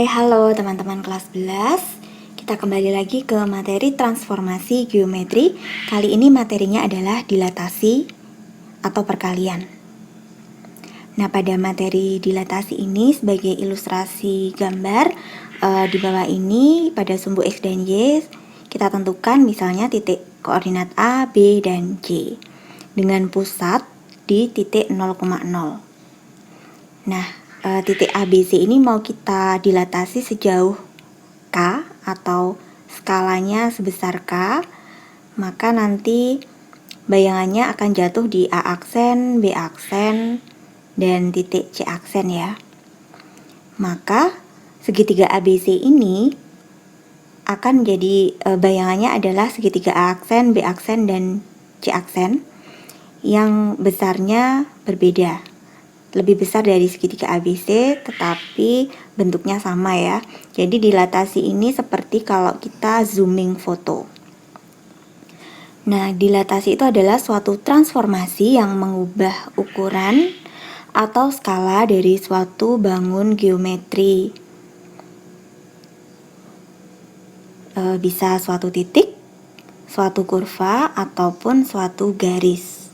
Hai, halo teman-teman kelas 11. Kita kembali lagi ke materi transformasi geometri. Kali ini materinya adalah dilatasi atau perkalian. Nah, pada materi dilatasi ini sebagai ilustrasi gambar, di bawah ini pada sumbu X dan Y kita tentukan misalnya titik koordinat A, B, dan C dengan pusat di titik 0,0. Nah, titik ABC ini mau kita dilatasi sejauh K atau skalanya sebesar K, maka nanti bayangannya akan jatuh di A aksen, B aksen, dan titik C aksen ya. Maka segitiga ABC ini akan menjadi bayangannya adalah segitiga A aksen, B aksen, dan C aksen yang besarnya berbeda. Lebih besar dari segitiga ABC, tetapi bentuknya sama ya. Jadi dilatasi ini seperti kalau kita zooming foto. Nah, dilatasi itu adalah suatu transformasi yang mengubah ukuran atau skala dari suatu bangun geometri. Bisa suatu titik, suatu kurva, ataupun suatu garis.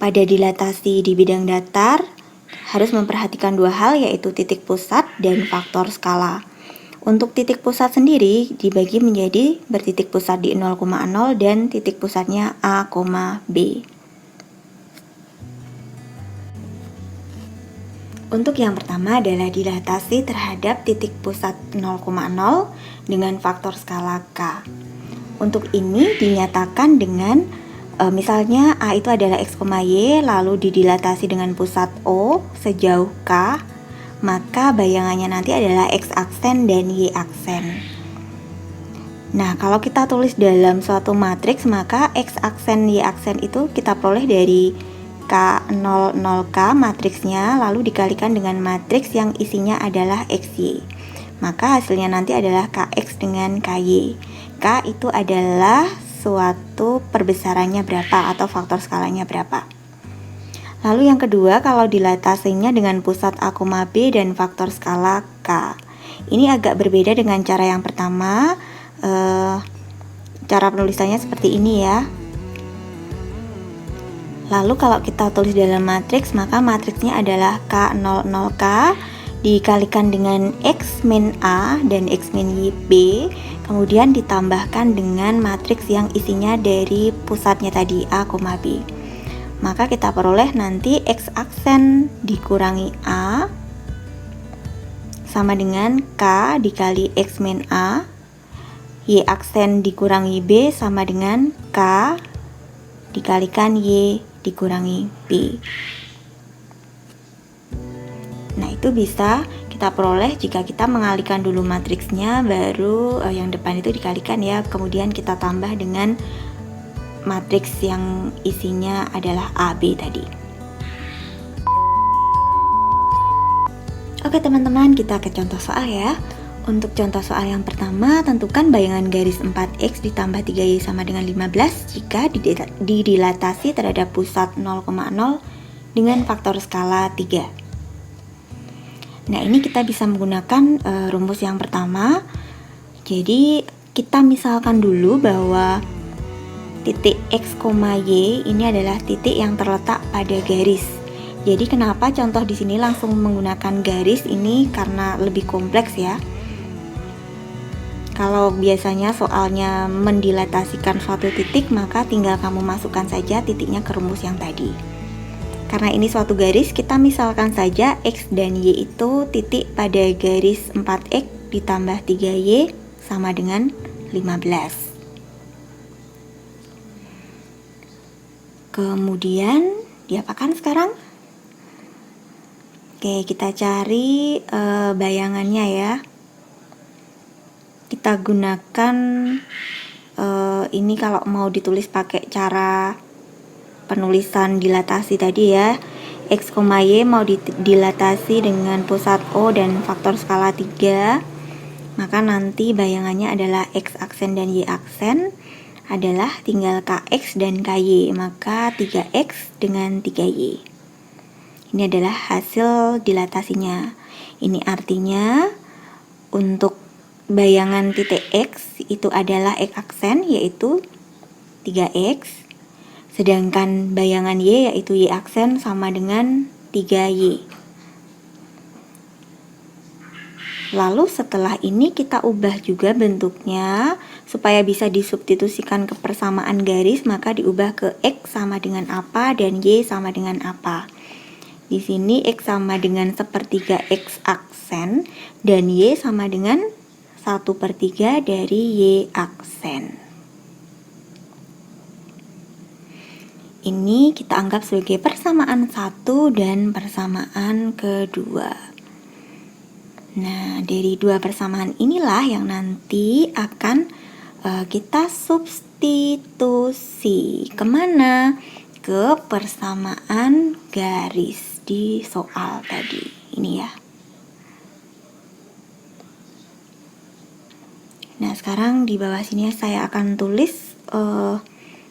Pada dilatasi di bidang datar, harus memperhatikan dua hal, yaitu titik pusat dan faktor skala. Untuk titik pusat sendiri dibagi menjadi bertitik pusat di 0,0 dan titik pusatnya A, B. Untuk yang pertama adalah dilatasi terhadap titik pusat 0,0 dengan faktor skala K. Untuk ini dinyatakan dengan misalnya A itu adalah X, Y, lalu didilatasi dengan pusat O sejauh K, maka bayangannya nanti adalah X aksen dan Y aksen. Nah, kalau kita tulis dalam suatu matriks, maka X aksen, Y aksen itu kita peroleh dari K00K matriksnya, lalu dikalikan dengan matriks yang isinya adalah XY. Maka hasilnya nanti adalah KX dengan KY. K itu adalah suatu perbesarannya berapa atau faktor skalanya berapa. Lalu yang kedua, kalau dilatasinya dengan pusat A, B dan faktor skala K. Ini agak berbeda dengan cara yang pertama. Cara penulisannya seperti ini ya. Lalu kalau kita tulis dalam matriks, maka matriksnya adalah K00K dikalikan dengan X min A dan X min Y B, kemudian ditambahkan dengan matriks yang isinya dari pusatnya tadi A, B. Maka kita peroleh nanti X aksen dikurangi A sama dengan K dikali X min A, Y aksen dikurangi B sama dengan K dikalikan Y dikurangi B. Nah, itu bisa kita peroleh jika kita mengalihkan dulu matriksnya, baru yang depan itu dikalikan ya, kemudian kita tambah dengan matriks yang isinya adalah AB tadi. Oke teman-teman, kita ke contoh soal ya. Untuk contoh soal yang pertama, tentukan bayangan garis 4X ditambah 3Y sama dengan 15 jika didilatasi terhadap pusat 0,0 dengan faktor skala 3. Nah, ini kita bisa menggunakan rumus yang pertama. Jadi kita misalkan dulu bahwa titik X, Y ini adalah titik yang terletak pada garis. Jadi kenapa contoh di sini langsung menggunakan garis ini, karena lebih kompleks ya. Kalau biasanya soalnya mendilatasikan suatu titik, maka tinggal kamu masukkan saja titiknya ke rumus yang tadi. Karena ini suatu garis, kita misalkan saja X dan Y itu titik pada garis 4X ditambah 3Y sama dengan 15. Kemudian diapakan sekarang? Oke, kita cari bayangannya ya. Kita gunakan ini kalau mau ditulis pakai cara penulisan dilatasi tadi ya. X, Y mau dilatasi dengan pusat O dan faktor skala 3, maka nanti bayangannya adalah X aksen dan Y aksen adalah tinggal KX dan KY, maka 3X dengan 3Y. Ini adalah hasil dilatasinya. Ini artinya untuk bayangan titik X itu adalah X aksen yaitu 3X, sedangkan bayangan Y yaitu Y aksen sama dengan 3Y. Lalu setelah ini kita ubah juga bentuknya supaya bisa disubstitusikan ke persamaan garis, maka diubah ke X sama dengan apa dan Y sama dengan apa. Di sini X sama dengan 1/3 X aksen dan Y sama dengan 1/3 dari Y aksen. Ini kita anggap sebagai persamaan 1 dan persamaan kedua. Nah, dari dua persamaan inilah yang nanti akan kita substitusi kemana? Ke persamaan garis di soal tadi. Ini ya. Nah, sekarang di bawah sini saya akan tulis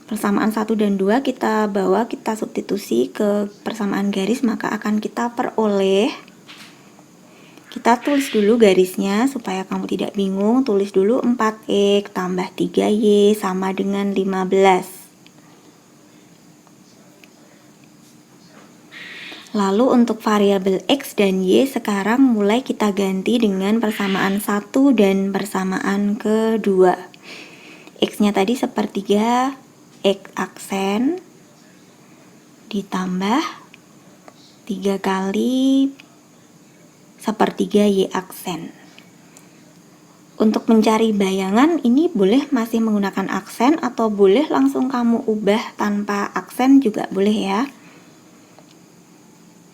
persamaan 1 dan 2 kita substitusi ke persamaan garis, maka akan kita peroleh. Kita tulis dulu garisnya supaya kamu tidak bingung. Tulis dulu 4X tambah 3Y sama dengan 15. Lalu untuk variabel X dan Y sekarang mulai kita ganti dengan persamaan 1 dan persamaan kedua. X-nya tadi 1/3 X aksen ditambah 3 kali 1/3 Y aksen. Untuk mencari bayangan ini boleh masih menggunakan aksen atau boleh langsung kamu ubah tanpa aksen juga boleh ya.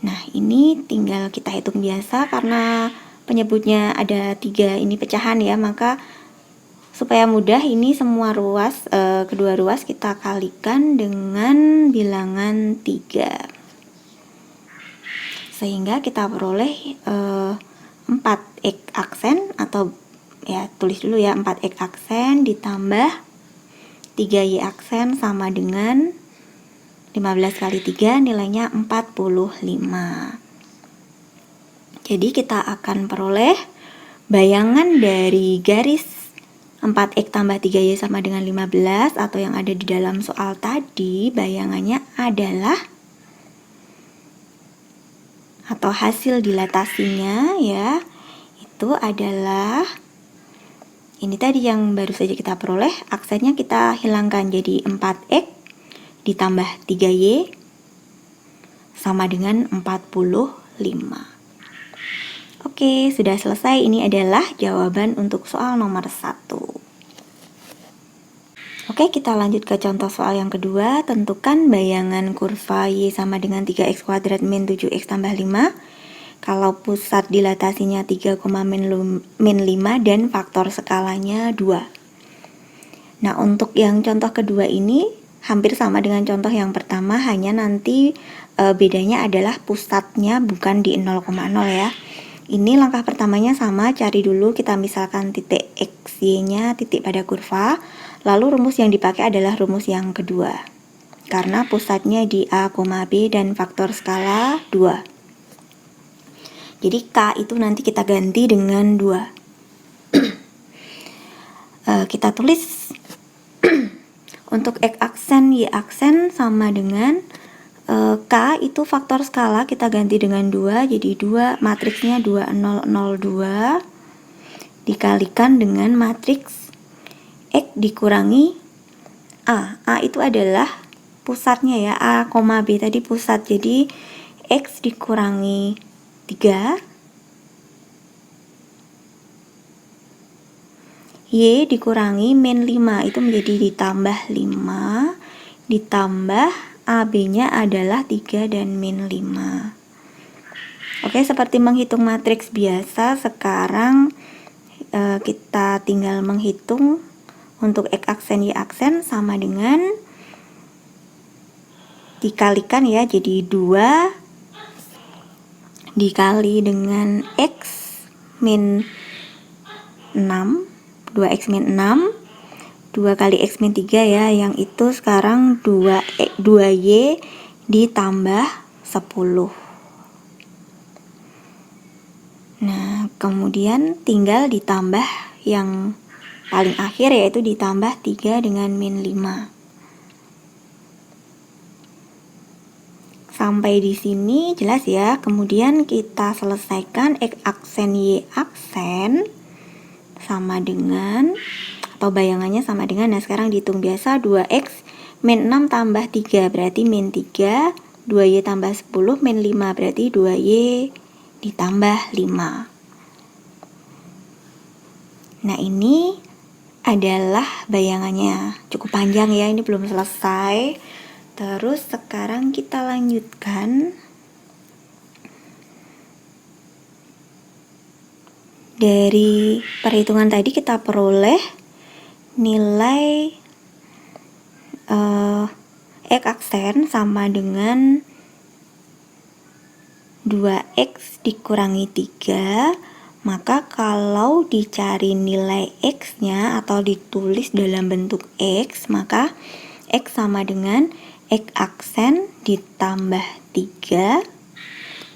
Nah, ini tinggal kita hitung biasa karena penyebutnya ada 3 ini pecahan ya, maka supaya mudah ini semua ruas, kedua ruas kita kalikan dengan bilangan 3. Sehingga kita peroleh 4X aksen atau ya tulis dulu ya 4X aksen ditambah 3Y aksen sama dengan 15 kali 3 nilainya 45. Jadi kita akan peroleh bayangan dari garis 4X tambah 3Y sama dengan 15 atau yang ada di dalam soal tadi, bayangannya adalah atau hasil dilatasinya ya itu adalah ini tadi yang baru saja kita peroleh. Aksennya kita hilangkan jadi 4X ditambah 3Y sama dengan 45. Oke, sudah selesai. Ini adalah jawaban untuk soal nomor 1. Oke, kita lanjut ke contoh soal yang kedua. Tentukan bayangan kurva Y sama dengan 3X kuadrat min 7X tambah 5 kalau pusat dilatasinya 3, min 5 dan faktor skalanya 2. Nah, untuk yang contoh kedua ini hampir sama dengan contoh yang pertama, hanya nanti bedanya adalah pusatnya bukan di 0,0 ya. Ini langkah pertamanya sama, cari dulu kita misalkan titik X, Y-nya titik pada kurva. Lalu rumus yang dipakai adalah rumus yang kedua. Karena pusatnya di A, B dan faktor skala 2. Jadi K itu nanti kita ganti dengan 2. Kita tulis untuk X aksen, Y aksen sama dengan K itu faktor skala kita ganti dengan 2, jadi 2 matriksnya 2002 dikalikan dengan matriks X dikurangi A. A itu adalah pusatnya ya, A, B tadi pusat, jadi X dikurangi 3 Y dikurangi min 5 itu menjadi ditambah 5 ditambah AB-nya adalah 3 dan min 5. Oke, seperti menghitung matriks biasa, sekarang kita tinggal menghitung untuk X aksen Y aksen sama dengan dikalikan ya, jadi 2 dikali dengan X min 6, 2X min 6, 2 kali X min 3 ya, yang itu sekarang 2Y ditambah 10. Nah, kemudian tinggal ditambah yang paling akhir, yaitu ditambah 3 dengan min 5. Sampai di sini jelas ya. Kemudian kita selesaikan X aksen Y aksen sama dengan, atau bayangannya sama dengan, nah sekarang dihitung biasa, 2X min 6 tambah 3 berarti min 3, 2Y tambah 10 min 5 berarti 2Y ditambah 5. Nah, ini adalah bayangannya. Cukup panjang ya, ini belum selesai. Terus sekarang kita lanjutkan. Dari perhitungan tadi kita peroleh nilai X aksen sama dengan 2X dikurangi 3. Maka kalau dicari nilai X-nya atau ditulis dalam bentuk X, maka X sama dengan X aksen ditambah 3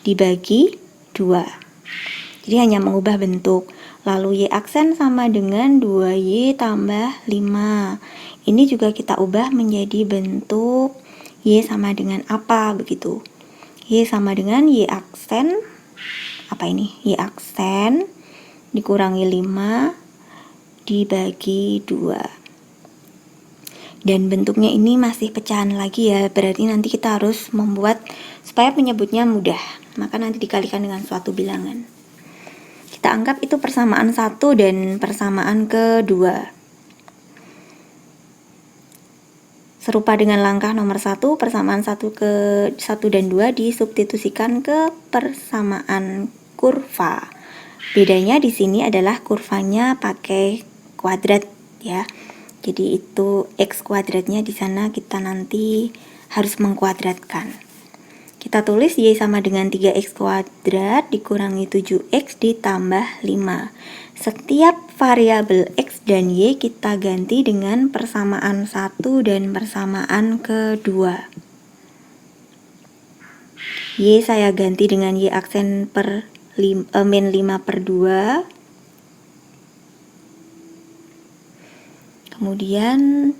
dibagi 2. Jadi hanya mengubah bentuk. Lalu Y aksen sama dengan 2Y tambah 5. Ini juga kita ubah menjadi bentuk Y sama dengan apa begitu. Y sama dengan Y aksen, apa ini? Y aksen dikurangi 5 dibagi 2. Dan bentuknya ini masih pecahan lagi ya, berarti nanti kita harus membuat supaya menyebutnya mudah. Maka nanti dikalikan dengan suatu bilangan. Kita anggap itu persamaan 1 dan persamaan kedua. Serupa dengan langkah nomor 1, persamaan 1 dan 2 disubstitusikan ke persamaan kurva. Bedanya di sini adalah kurvanya pakai kuadrat ya. Jadi itu X kuadratnya di sana kita nanti harus mengkuadratkan. Kita tulis Y sama dengan 3X kuadrat dikurangi 7X ditambah 5. Setiap variabel X dan Y kita ganti dengan persamaan 1 dan persamaan kedua. Y saya ganti dengan Y aksen min 5 per 2. Kemudian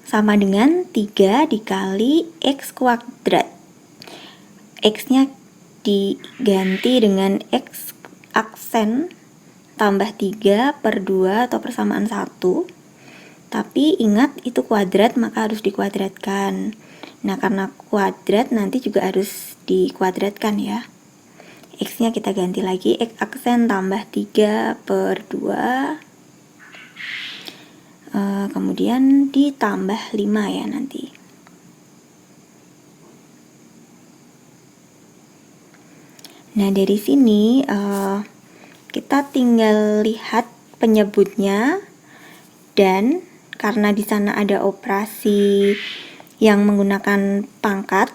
sama dengan 3 dikali X kuadrat. X-nya diganti dengan X aksen tambah 3 per 2 atau persamaan 1. Tapi ingat itu kuadrat maka harus dikuadratkan. Nah, karena kuadrat nanti juga harus dikuadratkan ya. X-nya kita ganti lagi X aksen tambah 3 per 2. Kemudian ditambah 5 ya nanti. Nah, dari sini kita tinggal lihat penyebutnya, dan karena di sana ada operasi yang menggunakan pangkat.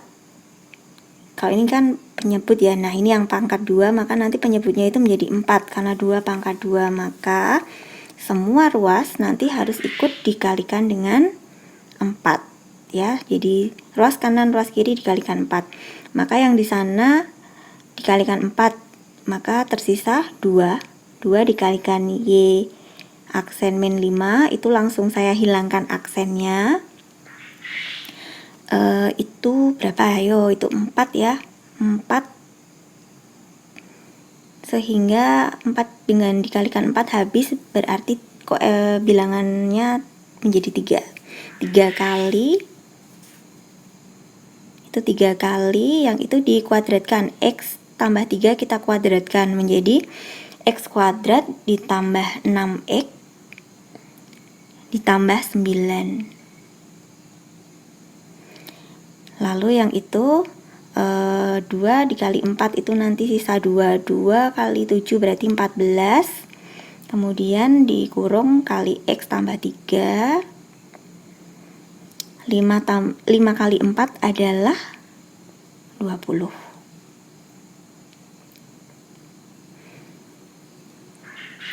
Kalau ini kan penyebut ya. Nah, ini yang pangkat 2, maka nanti penyebutnya itu menjadi 4 karena 2 pangkat 2, maka semua ruas nanti harus ikut dikalikan dengan 4 ya. Jadi ruas kanan, ruas kiri dikalikan 4. Maka yang di sana dikalikan 4, maka tersisa 2. 2 dikalikan Y aksen min 5, itu langsung saya hilangkan aksennya. Itu berapa? Ayo, itu 4 ya. 4. Sehingga 4 dengan dikalikan 4 habis, berarti bilangannya menjadi 3. 3 kali, itu 3 kali, yang itu dikuadratkan. X tambah 3 kita kuadratkan menjadi X kuadrat ditambah 6X ditambah 9. Lalu yang itu 2 dikali 4 itu nanti sisa 2. 2 kali 7 berarti 14. Kemudian dikurung kali X tambah 3. 5 kali 4 adalah 20.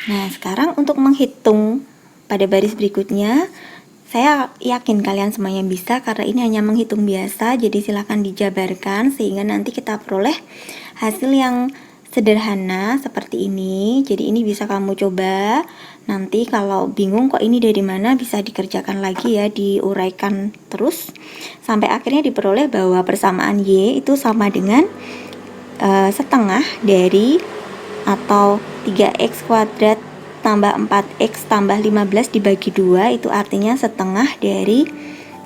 Nah, sekarang untuk menghitung pada baris berikutnya, Saya yakin kalian semuanya bisa karena ini hanya menghitung biasa, jadi silahkan dijabarkan sehingga nanti kita peroleh hasil yang sederhana seperti ini. Jadi ini bisa kamu coba. Nanti kalau bingung kok ini dari mana, bisa dikerjakan lagi ya, diuraikan terus sampai akhirnya diperoleh bahwa persamaan Y itu sama dengan setengah dari atau 3x kuadrat tambah 4x tambah 15 dibagi 2, itu artinya setengah dari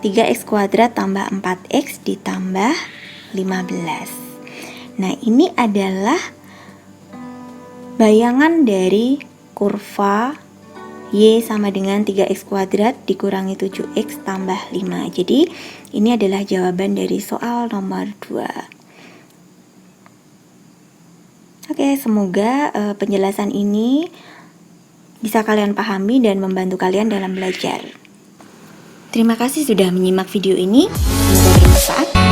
3x kuadrat tambah 4x ditambah 15. Nah, ini adalah bayangan dari kurva Y sama dengan 3x kuadrat dikurangi 7x tambah 5. Jadi, ini adalah jawaban dari soal nomor 2. Oke, semoga penjelasan ini bisa kalian pahami dan membantu kalian dalam belajar. Terima kasih sudah menyimak video ini. Semoga bermanfaat.